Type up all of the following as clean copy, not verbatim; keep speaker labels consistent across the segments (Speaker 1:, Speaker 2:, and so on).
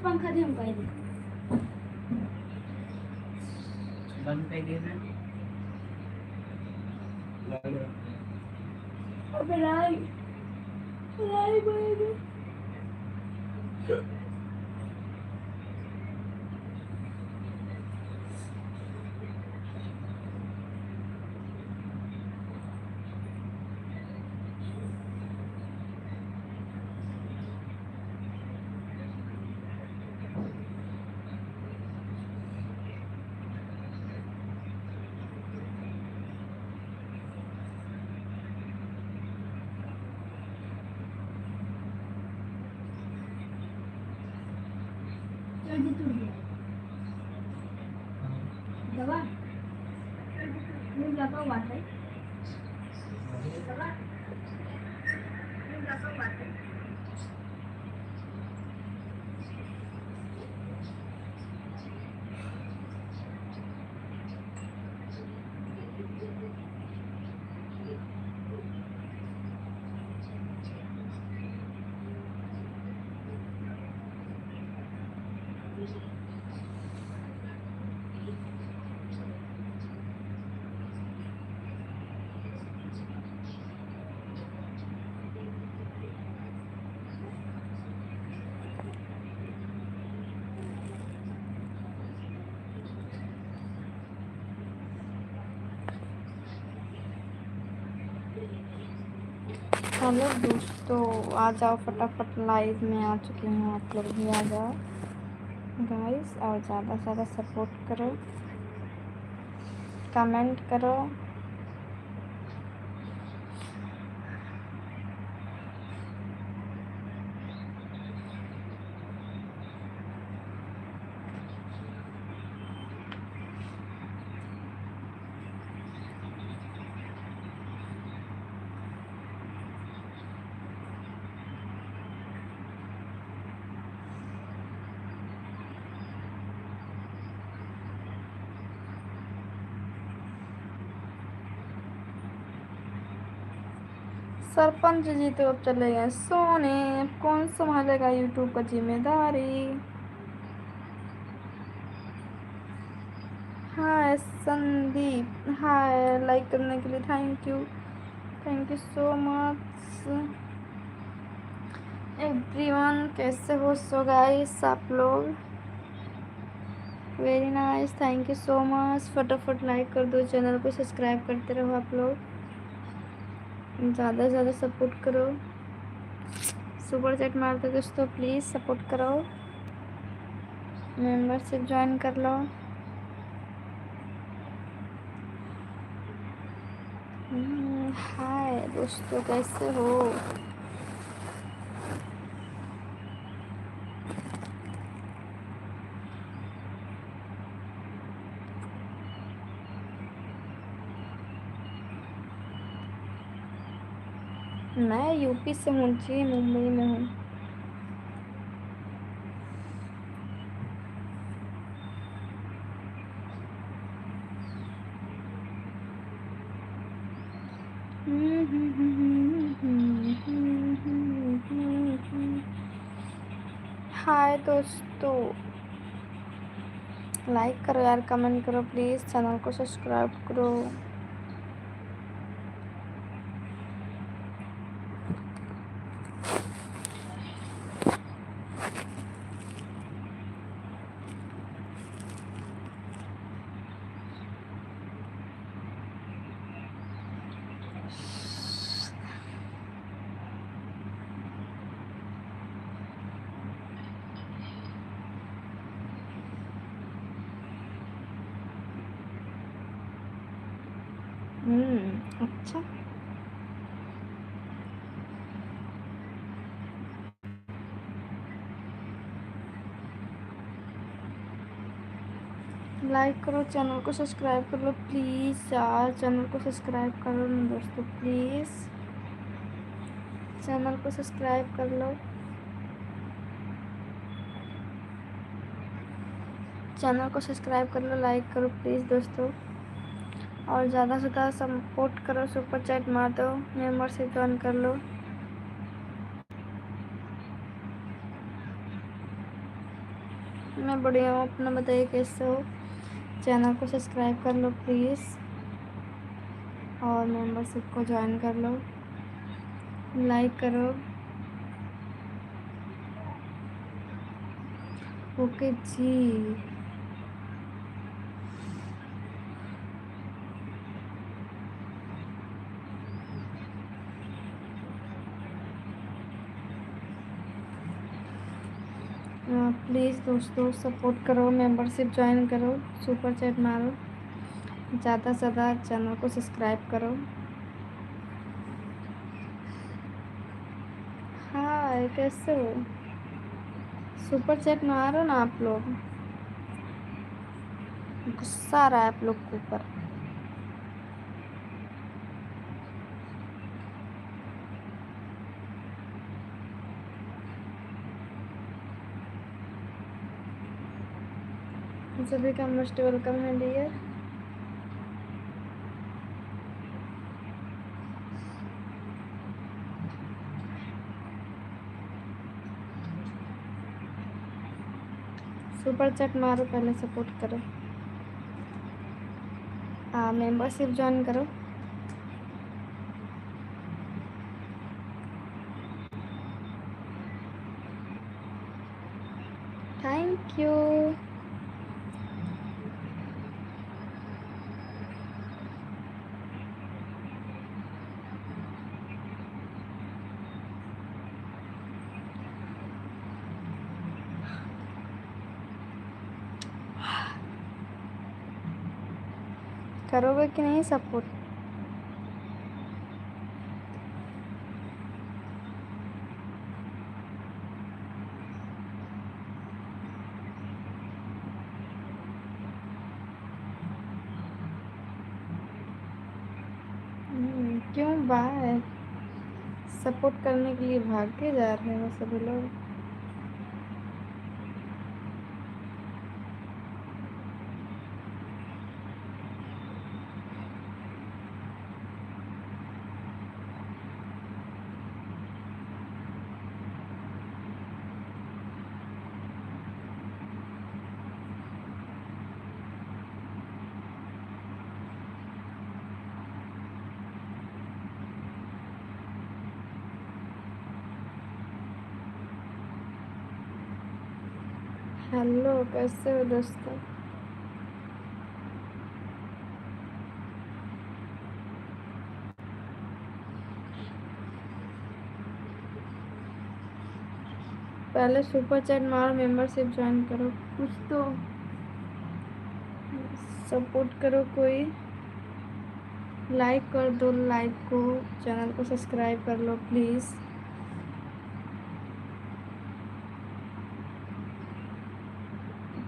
Speaker 1: पंखा दे हम कहीं
Speaker 2: बंद कर देना।
Speaker 1: अबे लाई लाई बोले जल्दी टूट गया दवा मुझे लगा बात है दवा मुझे लगा बात है
Speaker 3: हेलो दोस्तों, आ जाओ फटाफट, लाइव में आ चुकी हूँ, आप लोग भी आ जाओ गाइस। और ज़्यादा से ज़्यादा सपोर्ट करो, कमेंट करो। सरपंच जी तो अब चले गए सोने, अब कौन संभालेगा यूट्यूब का जिम्मेदारी। हाय संदीप, हाय, लाइक करने के लिए thank you so much everyone. कैसे हो सो गाइस आप लोग? Very nice, thank you so much. फटाफट लाइक कर दो, चैनल को सब्सक्राइब करते रहो आप लोग, ज़्यादा से ज़्यादा सपोर्ट करो। सुपर चैट मार दो दोस्तों, प्लीज़ सपोर्ट करो, मेंबरशिप ज्वाइन कर लो। हाय दोस्तों, कैसे हो? मैं यूपी से हूँ जी, मुंबई में हूँ। हाय दोस्तों, लाइक करो यार, कमेंट करो प्लीज़, चैनल को सब्सक्राइब करो। अच्छा, लाइक करो, चैनल को सब्सक्राइब कर लो प्लीज़ यार, चैनल को सब्सक्राइब करो ना दोस्तों, प्लीज़ चैनल को सब्सक्राइब कर लो, चैनल को सब्सक्राइब कर लो, लाइक करो प्लीज़ दोस्तों, और ज़्यादा से ज़्यादा सपोर्ट करो, सुपर चैट मार दो, मेंबरशिप ज्वाइन कर लो। मैं बढ़िया हूँ, अपना बताइए कैसे हो। चैनल को सब्सक्राइब कर लो प्लीज़, और मेंबरशिप को ज्वाइन कर लो, लाइक करो। ओके जी। प्लीज़ दोस्तों सपोर्ट करो, मेंबरशिप ज्वाइन करो, सुपर चैट मारो, ज़्यादा से ज़्यादा चैनल को सब्सक्राइब करो। हाय कैसे हो? सुपर चैट मारो ना आप लोग, गुस्सा आ रहा है आप लोग के ऊपर। सभी का मोस्ट वेलकम है डियर। सुपर चैट मारो, पहले सपोर्ट करो। मेंबरशिप ज्वाइन करो। Thank you. करोगे कि नहीं सपोर्ट? क्यों बाय? सपोर्ट करने के लिए भाग के जा रहे हो सभी लोग। हेलो कैसे हो दोस्तों? पहले सुपर चैट मारो, मेंबरशिप ज्वाइन करो, कुछ तो सपोर्ट करो। कोई लाइक कर दो, लाइक को, चैनल को सब्सक्राइब कर लो प्लीज़।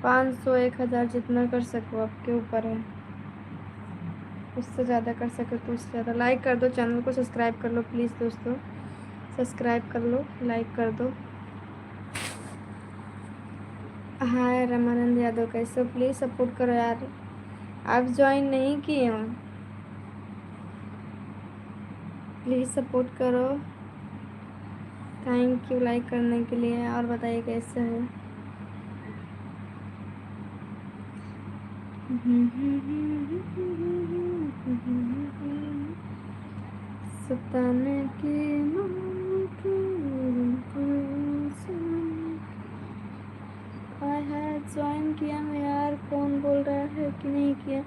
Speaker 3: पाँच सौ 1000 जितना कर सको आपके ऊपर है, उससे ज़्यादा कर सको तो उससे ज़्यादा। लाइक कर दो, चैनल को सब्सक्राइब कर लो प्लीज़ दोस्तों, सब्सक्राइब कर लो, लाइक कर दो। हाय रमानंद यादव कैसे हो? प्लीज़ सपोर्ट करो यार, आप ज्वाइन नहीं किए हो, प्लीज़ सपोर्ट करो। थैंक यू लाइक करने के लिए। और बताइए कैसे हो? सताने की ज्वाइन किया मैं यार, कौन बोल रहा है कि नहीं किया?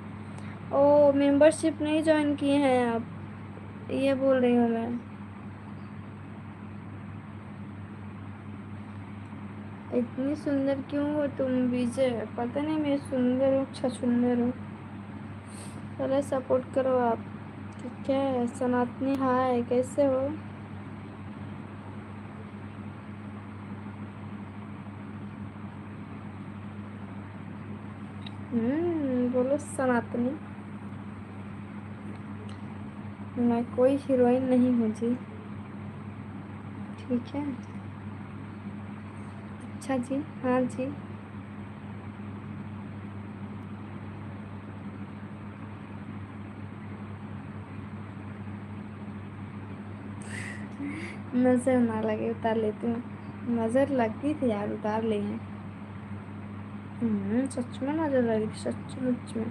Speaker 3: ओ मेंबरशिप नहीं ज्वाइन किए हैं आप, ये बोल रही हूँ मैं। इतनी सुंदर क्यों हो तुम विजय? पता नहीं मैं सुंदर हूँ, अच्छा सुंदर हूँ। चलो सपोर्ट करो आप, ठीक है? सनातनी हाय कैसे हो? बोलो सनातनी। मैं कोई हीरोइन नहीं हूँ जी, ठीक है? अच्छा जी, हाँ जी। नज़र ना लगे उतार लेती हूँ। नज़र लगी थी यार, उतार ली है। सच में नजर लगी थी, सच में।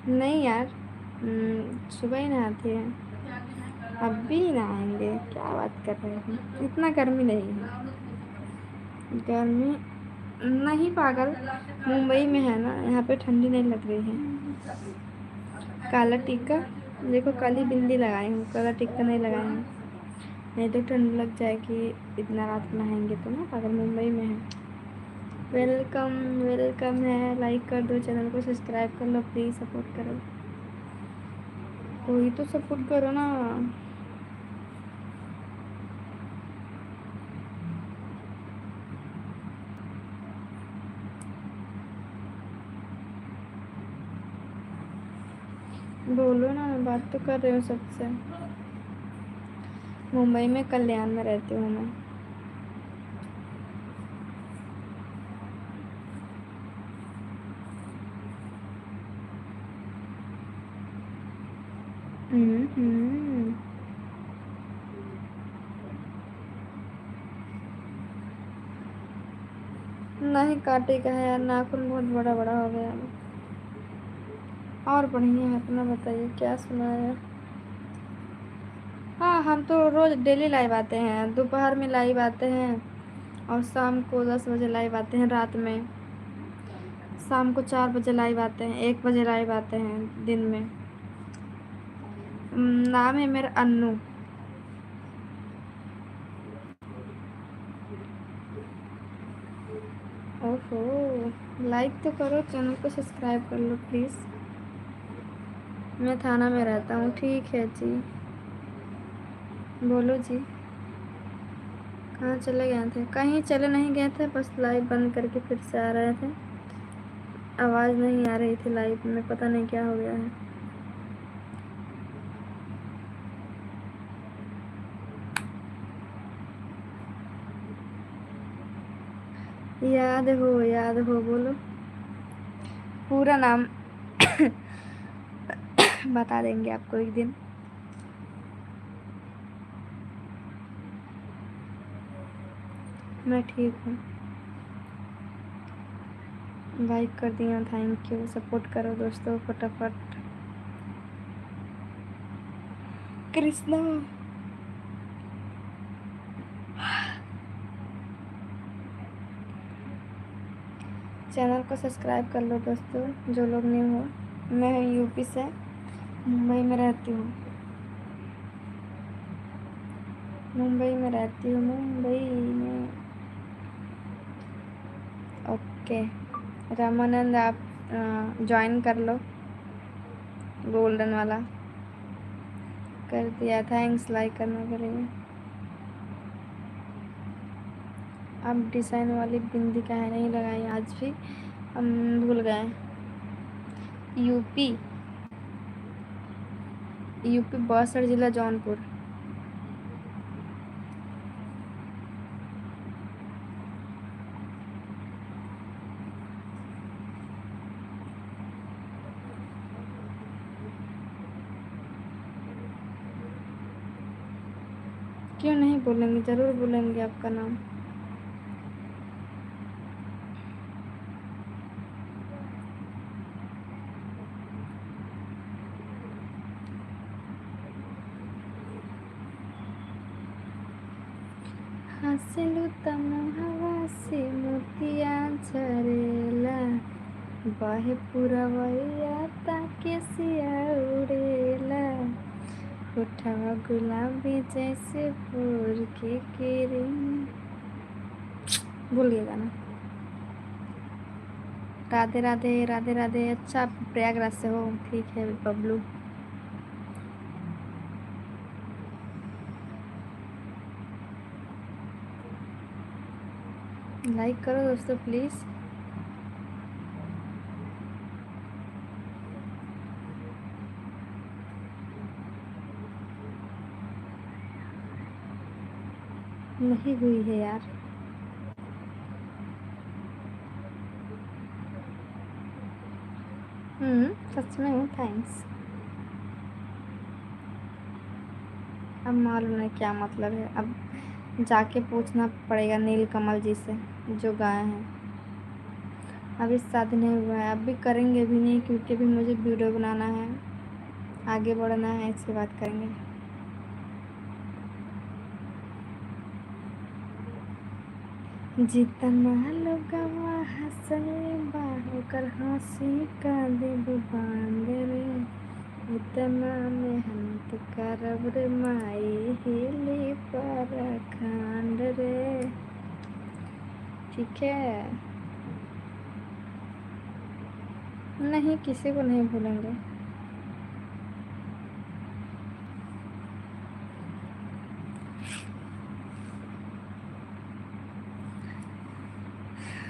Speaker 3: नहीं यार, सुबह ही नहाते हैं, अब भी नहाएंगे, क्या बात कर रहे हैं, इतना गर्मी नहीं है। गर्मी नहीं पागल, मुंबई में है ना, यहाँ पे ठंडी नहीं लग रही है। काला टीका, देखो काली बिंदी लगाई हूँ, काला टीका नहीं लगाई हूँ, नहीं तो ठंड लग जाएगी। इतना रात को नहाएंगे तो ना पागल, मुंबई में है। वेलकम वेलकम है, लाइक कर दो, चैनल को सब्सक्राइब कर लो प्लीज़, सपोर्ट करो, कोई तो सपोर्ट करो ना। बोलो ना, मैं बात तो कर रही हूँ सबसे। मुंबई में कल्याण में रहती हूँ मैं। हम्म। नहीं काटे का है यार, नाखून बहुत बड़ा बड़ा हो गया है। और बढ़िया है, अपना बताइए क्या सुना है। हाँ, हम तो रोज डेली लाइव आते हैं, दोपहर में लाइव आते हैं और शाम को 10 बजे लाइव आते हैं, रात में शाम को 4 बजे लाइव आते हैं, 1 बजे लाइव आते हैं दिन में। नाम है मेरा अन्नू। ओहो, लाइक तो करो, चैनल को सब्सक्राइब कर लो प्लीज़। मैं थाना में रहता हूँ। ठीक है जी, बोलो जी। कहाँ चले गए थे? कहीं चले नहीं गए थे, बस लाइव बंद करके फिर से आ रहे थे, आवाज़ नहीं आ रही थी लाइव में, पता नहीं क्या हो गया है। याद हो, बोलो पूरा नाम। बता देंगे आपको एक दिन। मैं ठीक हूँ, लाइक कर दिया, थैंक यू, सपोर्ट करो दोस्तों फटाफट। कृष्णा, चैनल को सब्सक्राइब कर लो दोस्तों, जो लोग न्यू हो। मैं हूँ यूपी से, मुंबई में रहती हूँ, मुंबई में रहती हूँ, मुंबई में। ओके रामानंद, आप ज्वाइन कर लो, गोल्डन वाला कर दिया, थैंक्स, लाइक करना के लिए। अब डिज़ाइन वाली बिंदी का है नहीं लगाई आज भी, हम भूल गए। यूपी, यूपी बौसठ जिला जौनपुर। क्यों नहीं बोलेंगे, ज़रूर बोलेंगे आपका नाम। हंसलू तम हवा से मोतिया झरेला, बाहे पुरवैया ताके सिया उड़ेला, उठावा गुलाबी जैसे भोर के किरण। भूल गया गाना। राधे राधे राधे राधे। अच्छा, आप प्रयागराज से हो, ठीक है बबलू। लाइक करो दोस्तों प्लीज़। नहीं हुई है यार, सच में हूँ, थैंक्स। अब मालूम नहीं क्या मतलब है, अब जाके पूछना पड़ेगा नील कमल जी से जो गाए हैं। अभी शादी नहीं हुआ है, अब भी करेंगे भी नहीं, क्योंकि अभी मुझे वीडियो बनाना है, आगे बढ़ना है, इसके बाद करेंगे। जितना लोगवा हंसे बाहोकर हंसी का देव बांध रे, उतना मेहनत करब रे माई हिली पर खंड रे। ठीक है, नहीं किसी को नहीं भूलेंगे।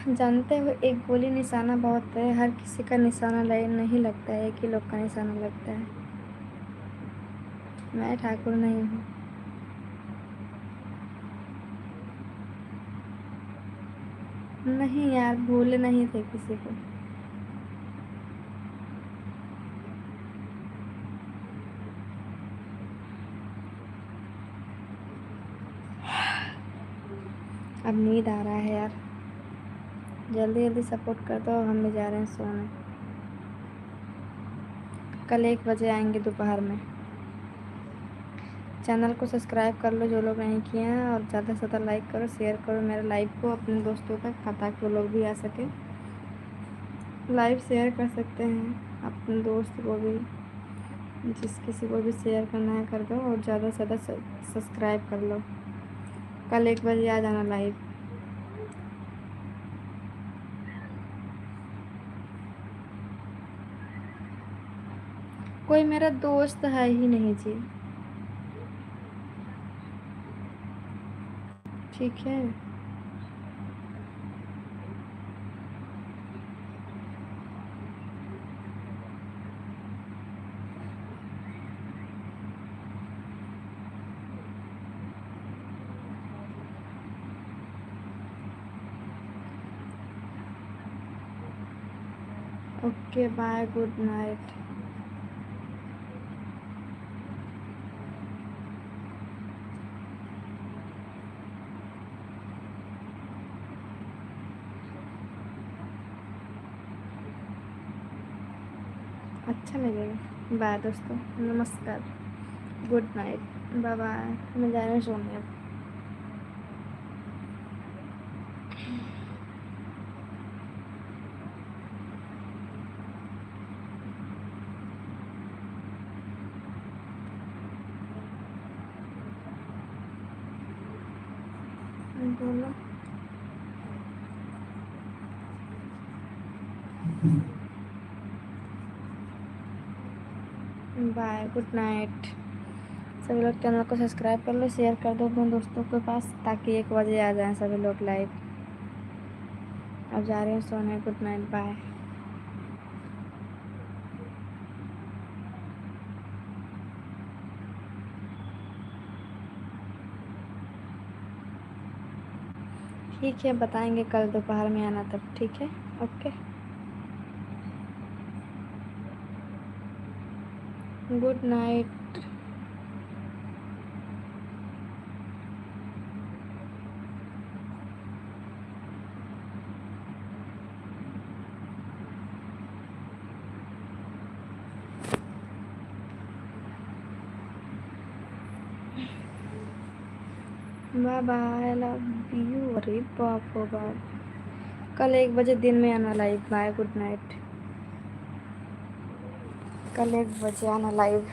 Speaker 3: जानते हो एक गोली निशाना बहुत है, हर किसी का निशाना नहीं लगता है, एक ही लोग का निशाना लगता है। मैं ठाकुर नहीं हूँ। नहीं यार, भूले नहीं थे किसी को। अब नींद आ रहा है यार, जल्दी जल्दी सपोर्ट कर दो, हम भी जा रहे हैं सोने। कल 1 बजे आएंगे दोपहर में। चैनल को सब्सक्राइब कर लो जो लोग नहीं किए हैं, और ज़्यादा से ज़्यादा लाइक करो, शेयर करो मेरे लाइव को अपने दोस्तों तक, ताकि वो लोग भी आ सके। लाइव शेयर कर सकते हैं अपने दोस्त को भी, जिस किसी को भी शेयर करना है कर दो, और ज़्यादा से ज़्यादा सब्सक्राइब कर लो। कल 1 बजे आ जाना लाइव। कोई मेरा दोस्त है ही नहीं जी। ठीक है, ओके बाय, गुड नाइट। अच्छा लगेगा। बाय दोस्तों, नमस्कार, गुड नाइट, बाय बाय। मैं जा रही हूँ सोने अब। बोलो बाय, गुड नाइट। सभी लोग चैनल को सब्सक्राइब कर लो, शेयर कर दो अपने दोस्तों के पास, ताकि 1 बजे आ जाएं सभी लोग लाइव। अब जा रही हूँ सोने, गुड नाइट, बाय। ठीक है, बताएंगे कल दोपहर में आना तब, ठीक है, okay, good night. Bye bye, love you. अरे बाप हो बाप, कल 1 बजे दिन में आना लाइव। Bye, good night. कल 1 बजे आना लाइव।